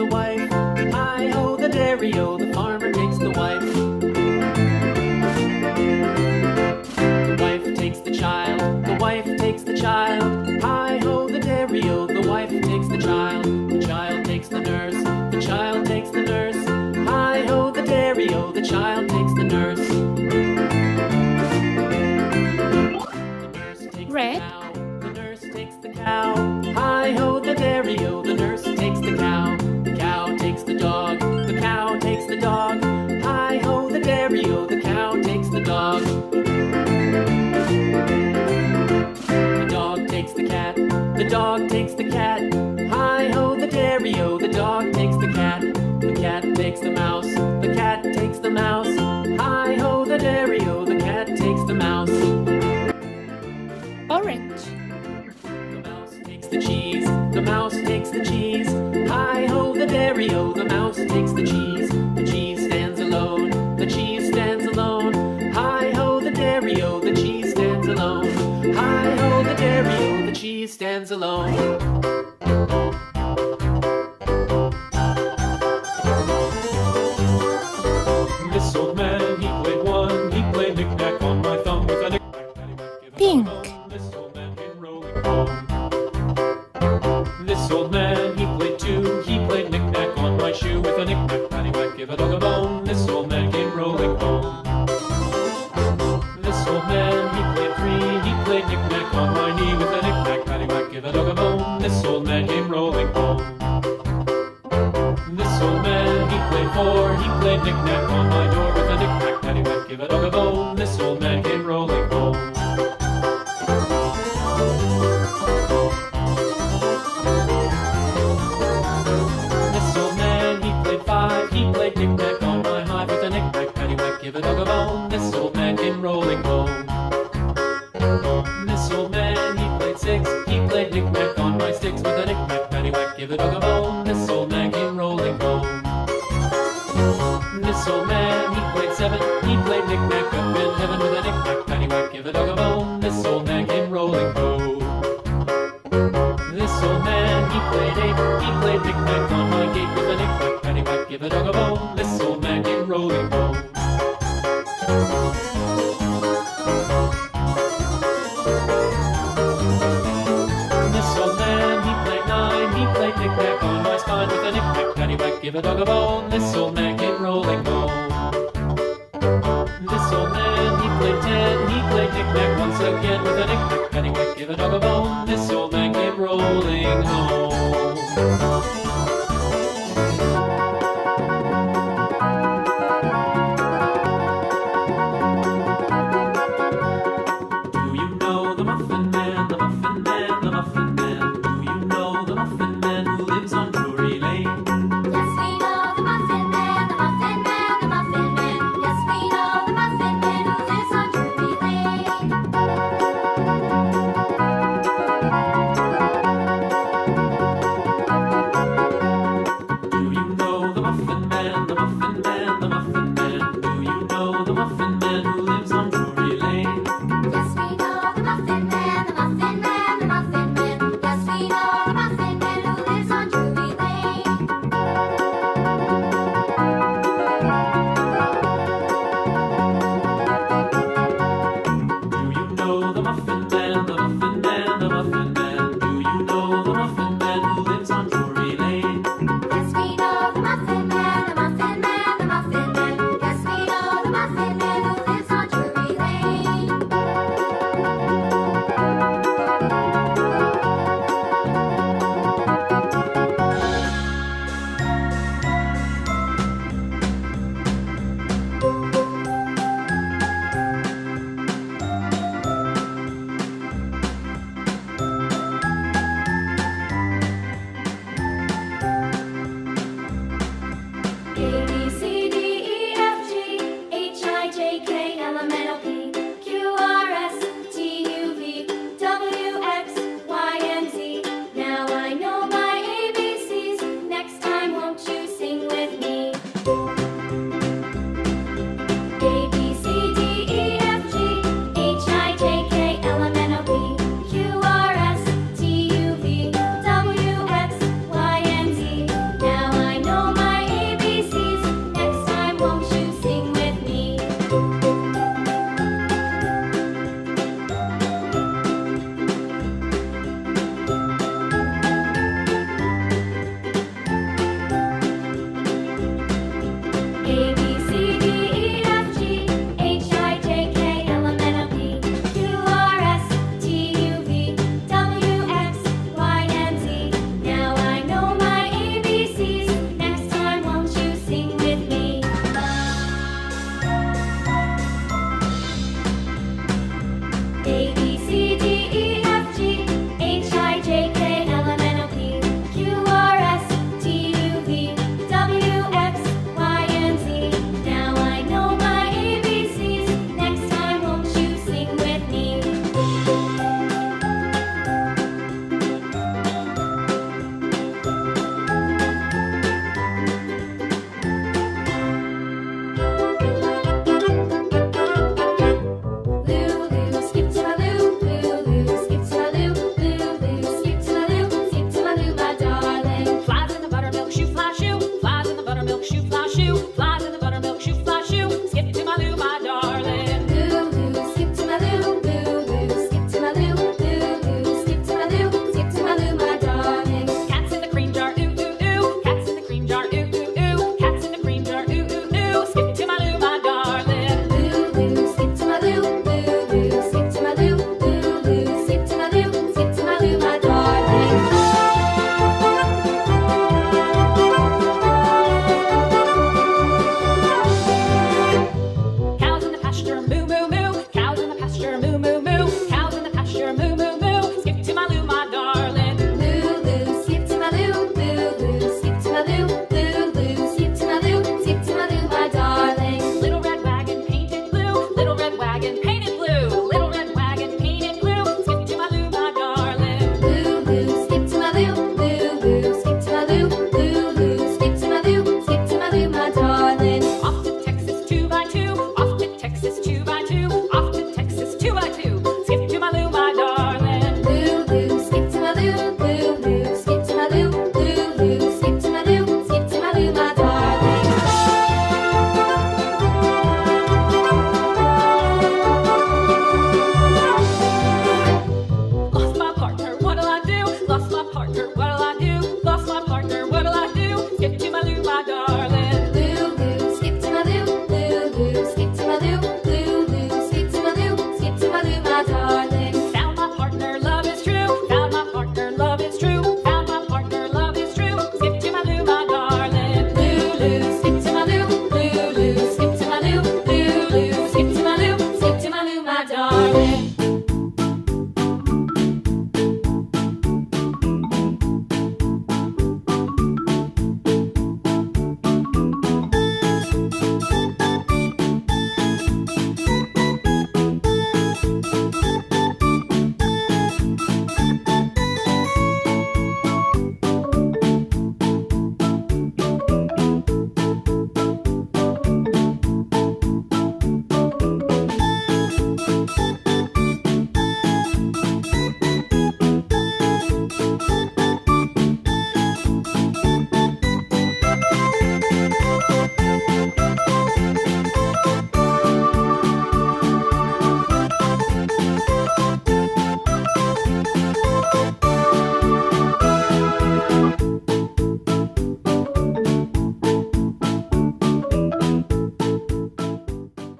wife. Hi-ho, the dairy-o, the farmer takes the wife. The wife takes the child, the wife takes the child. Hi-ho, the dairy-o, the wife takes the child. The child takes the nurse, the child takes the nurse. Hi-ho, the dairy-o, the child takes the nurse. Red. The nurse takes the cow. Hi-ho, the dairy-o, the nurse takes the cow. The cow takes the dog, the cow takes the dog. Hi-ho, the dairy-o, the cow takes the dog. The dog takes the cat, the dog takes the cat. Hi-ho, the dairy-o, the dog takes the cat. The cat takes the mouse, the cat takes the mouse. Hi-ho, the dairy-o, the cat takes the mouse. Orange. The mouse takes the cheese, the mouse takes the cheese. Hi-ho, the dairy-o, the mouse takes the cheese. The cheese stands alone, the cheese stands alone. Hi-ho, the dairy-o, the cheese stands alone. Hi-ho, the dairy-o, the cheese stands alone. This old man, he played one, he played knick-knack on my thumb with a Pink. This old man came rolling home. This old man, he played two, he played knick-knack on my shoe with a knick-knack, paddywhack, give a dog a bone. This old man came rolling home. This old man, he played three, he played knick-knack on my knee with a knick-knack, paddywhack, give a dog a bone. This old man came rolling home. This old man, he played four, he played knick-knack on my door with a knick-knack, paddywhack, give a dog a bone. This old man came rolling home. This old man, he played five, he played knick-knack on my hive with a knick-knack, paddywhack, give a dog a bone. This old man came rolling home. This old man, he played six, he played knick-knack on my sticks with a knick-knack, paddywhack, give a dog a bone. This old man came rolling home. This old man, he played seven, he played knick-knack up in heaven with a knick-knack, paddywhack, give a dog a bone. This old man came rolling home. This old man, he played eight, he played knick-knack on my gate with a knick-knack, paddywhack, give a dog a bone. This old man came rolling home. This old man, he played nine, he played knick-knack on my spine with a knick-knack, paddywhack, give a dog a bone. This old man came rolling home. This old man, he played ten, he played knick-knack once again with a knick-knack, paddywhack, give a dog a bone. This old man came rolling home. Do you know the Muffin Man, the Muffin Man, the Muffin Man? Do you know the Muffin Man who lives on Drury Lane? Yes, we know the Muffin Man, the Muffin Man, the Muffin Man. Yes, we know the Muffin Man who lives on Drury Lane. Muffin Man.